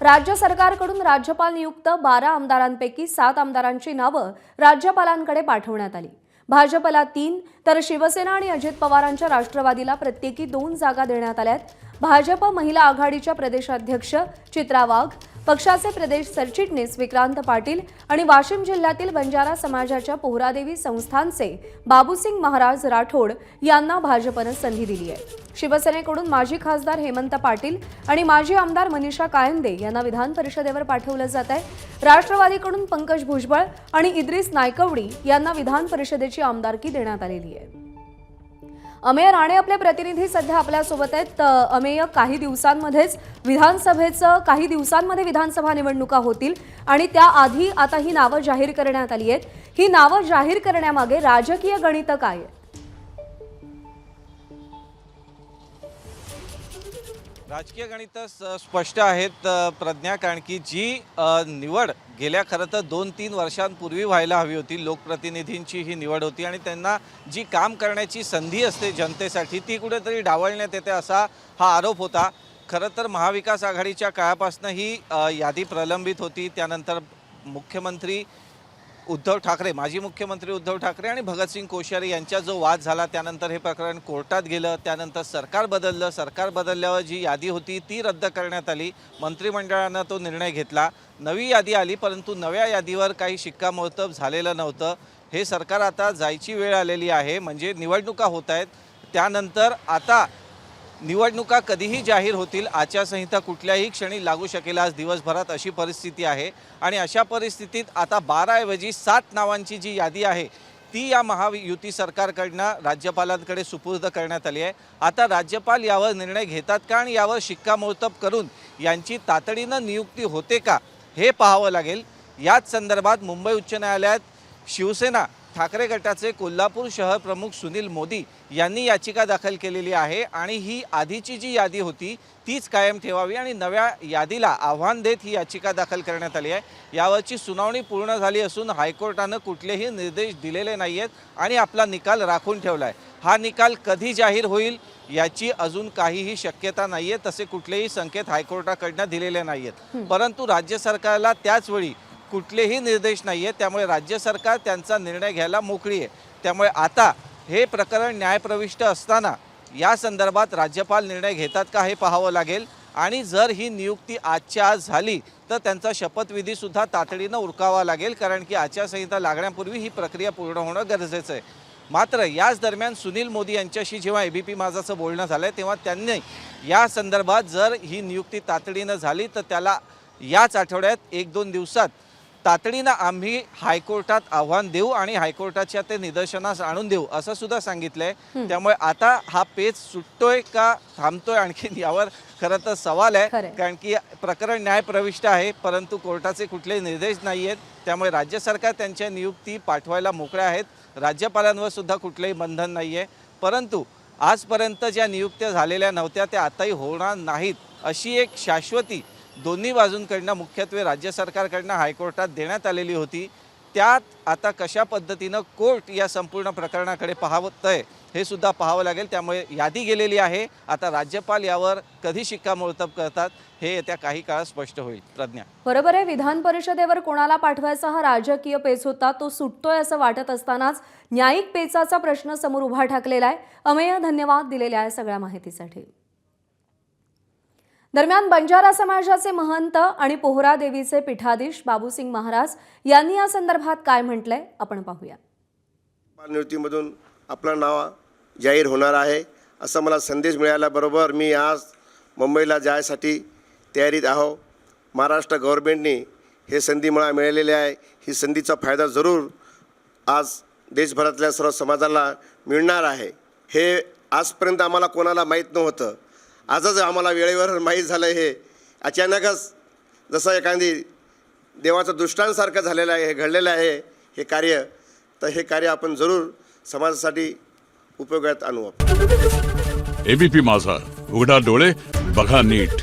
राज्य सरकारकडून राज्यपाल नियुक्त 12 आमदारांपैकी 7 आमदारांची नावं राज्यपालांकडे पाठवण्यात आली। भाजपला 3 तर शिवसेना आणि अजित पवारांच्या राष्ट्रवादीला प्रत्येकी 2 जागा देण्यात आल्यात। भाजप महिला आघाडीच्या प्रदेशाध्यक्ष चित्रा वाघ, पक्षाचे प्रदेश सरचिटणीस विक्रांत पाटील आणि वाशिम जिल्ह्यातील बंजारा समाजाच्या पोहरादेवी संस्थानचे बाबूसिंग महाराज राठोड यांना भाजपने संधी दिली आहे। शिवसेनेकडून माजी खासदार हेमंत पाटील आणि माजी आमदार मनीषा कायंदे यांना विधान परिषदेवर पाठवलं जात आहे। राष्ट्रवादीकडून पंकज भुजबळ आणि इद्रिस नायकवडी यांना विधान परिषदेची आमदारकी देण्यात आलेली आहे। अमेय राणे आपले प्रतिनिधी सध्या आपल्या सोबत आहेत। अमेय, काही दिवसांमध्ये विधानसभा निवडणुका होतील आणि त्याआधी आता ही नावं जाहीर करण्यात आली आहेत। ही नावं जाहीर करण्यामागे राजकीय गणित काय आहे? राजकीय गणित स्पष्ट आहेत प्रज्ञा, कारण की जी निवड गेल्या खरं तर 2-3 वर्षांपूर्वी व्हायला हवी होती। लोकप्रतिनिधींची ही निवड होती आणि त्यांना जी काम करण्याची संधी असते जनतेसाठी ती कुठेतरी डावलण्यात येते असा हा आरोप होता। खरं तर महाविकास आघाडीच्या काळापासून ही यादी प्रलंबित होती। त्यानंतर मुख्यमंत्री उद्धव ठाकरे, माजी मुख्यमंत्री उद्धव ठाकरे आणि भगतसिंग कोश्यारी यांचा जो वाद झाला, त्यानंतर हे प्रकरण कोर्टात गेलं। त्यानंतर सरकार बदललं। सरकार बदलल्यावर जी यादी होती ती रद्द करण्यात आली। मंत्रिमंडळानं तो निर्णय घेतला, नवी यादी आली, परंतु नव्या यादीवर काही शिक्कामोर्तब झालेलं नव्हतं। हे सरकार आता जायची वेळ आलेली आहे, म्हणजे निवडणुका होत आहेत। त्यानंतर आता निवडणुका कधीही जाहीर होतील, आचारसंहिता कुठल्याही क्षणी लागू शकेल आज दिवसभरात, अशी परिस्थिती आहे। आणि अशा परिस्थितीत आता 12 ऐवजी 7 नावांची जी यादी आहे ती या महायुती सरकारकडनं राज्यपालांकडे सुपूर्द करण्यात आली आहे। आता राज्यपाल यावर निर्णय घेतात का आणि यावर शिक्कामोर्तब करून यांची तातडीनं नियुक्ती होते का हे पाहावं लागेल। याच संदर्भात मुंबई उच्च न्यायालयात शिवसेना ठाकरे गटाचे कोल्हापूर शहर प्रमुख सुनील मोदी यांनी याचिका दाखल केलेली आहे आणि ही आधीची जी यादी होती तीच कायम ठेवावी आणि नव्या यादीला आव्हान देत ही याचिका दाखल करण्यात आली आहे। यावरची सुनावणी पूर्ण झाली असून हायकोर्टानं कुठलेही निर्देश दिलेले नाही आहेत आणि आपला निकाल राखून ठेवला आहे। हा निकाल कधी जाहीर होईल याची अजून काहीही शक्यता नाही आहे, तसे कुठलेही संकेत हायकोर्टाकडनं दिलेले नाही आहेत। परंतु राज्य सरकारला त्याचवेळी कुठलेही निर्देश नाही आहेत, त्यामुळे राज्य सरकार त्यांचा निर्णय घ्यायला मोकळी आहे। त्यामुळे आता हे प्रकरण न्यायप्रविष्ट असताना या संदर्भात राज्यपाल निर्णय घेतात का हे पाहावं लागेल आणि जर ही नियुक्ती आजच्या आज झाली तर त्यांचा शपथविधीसुद्धा तातडीनं उरकावा लागेल, कारण की आचारसंहिता लागण्यापूर्वी ही प्रक्रिया पूर्ण होणं गरजेचं आहे। मात्र याच दरम्यान सुनील मोदी यांच्याशी जेव्हा एबीपी माझाचं बोलणं झालं तेव्हा त्यांनी या संदर्भात जर ही नियुक्ती तातडीनं झाली तर त्याला याच आठवड्यात 1-2 दिवसात तातडीनं आम्ही हायकोर्टात आव्हान देऊ आणि हायकोर्टाच्या ते निदर्शनास आणून देऊ असं सुद्धा सांगितलंय। त्यामुळे आता हा पेच सुटतोय का थांबतोय आणखीन यावर खरं तर सवाल आहे, कारण की प्रकरण न्यायप्रविष्ट आहे परंतु कोर्टाचे कुठलेही निर्देश नाही आहेत। त्यामुळे राज्य सरकार त्यांच्या नियुक्ती पाठवायला मोकळे आहेत, राज्यपालांवर सुद्धा कुठलेही बंधन नाही आहे। परंतु आजपर्यंत ज्या नियुक्त्या झालेल्या नव्हत्या त्या आताही होणार नाहीत अशी एक शाश्वती दोन्ही बाजूंकडनं मुख्यत्वे राज्य सरकारकडनं हायकोर्टात देण्यात आलेली होती। त्यात आता कशा पद्धतीनं कोर्ट या संपूर्ण प्रकरणाकडे पाहतंय हे सुद्धा पाहावं लागेल। त्यामुळे यादी गेलेली आहे, आता राज्यपाल यावर कधी शिक्कामोर्तब करतात हे येत्या काही काळात स्पष्ट होईल। प्रज्ञा, बरोबर आहे, विधान परिषदेवर कोणाला पाठवायचा हा राजकीय पेच होता, तो सुटतोय असं वाटत असतानाच न्यायिक पेचाचा प्रश्न समोर उभा ठाकलेला आहे। अमेय, धन्यवाद दिलेल्या आहे सगळ्या माहितीसाठी। दरम्यान बंजारा समाजाचे महंत आणि पोहरादेवीचे पीठाधीश बाबूसिंग महाराज यांनी या संदर्भात काय म्हटलंय आपण पाहूया। नियुक्तीमधून आपलं नाव जाहीर होणार आहे असा मला संदेश मिळाल्याबरोबर मी आज मुंबईला जायसाठी तयारीत आहो। महाराष्ट्र गव्हर्नमेंटने हे संधी मला मिळालेली आहे, ही संधीचा फायदा जरूर आज देशभरातल्या सर्व समाजाला मिळणार आहे। हे आजपर्यंत आम्हाला कोणाला माहीत नव्हतं, आजच आम्हाला वेळेवर माहीत झालं। हे अचानकच जसं एखादी देवाचं दृष्टांतसारखं झालेलं आहे, हे घडलेलं आहे हे कार्य, तर हे कार्य आपण जरूर समाजासाठी उपयोगात आणू। एबीपी माझा, उघडा डोळे बघा नीट।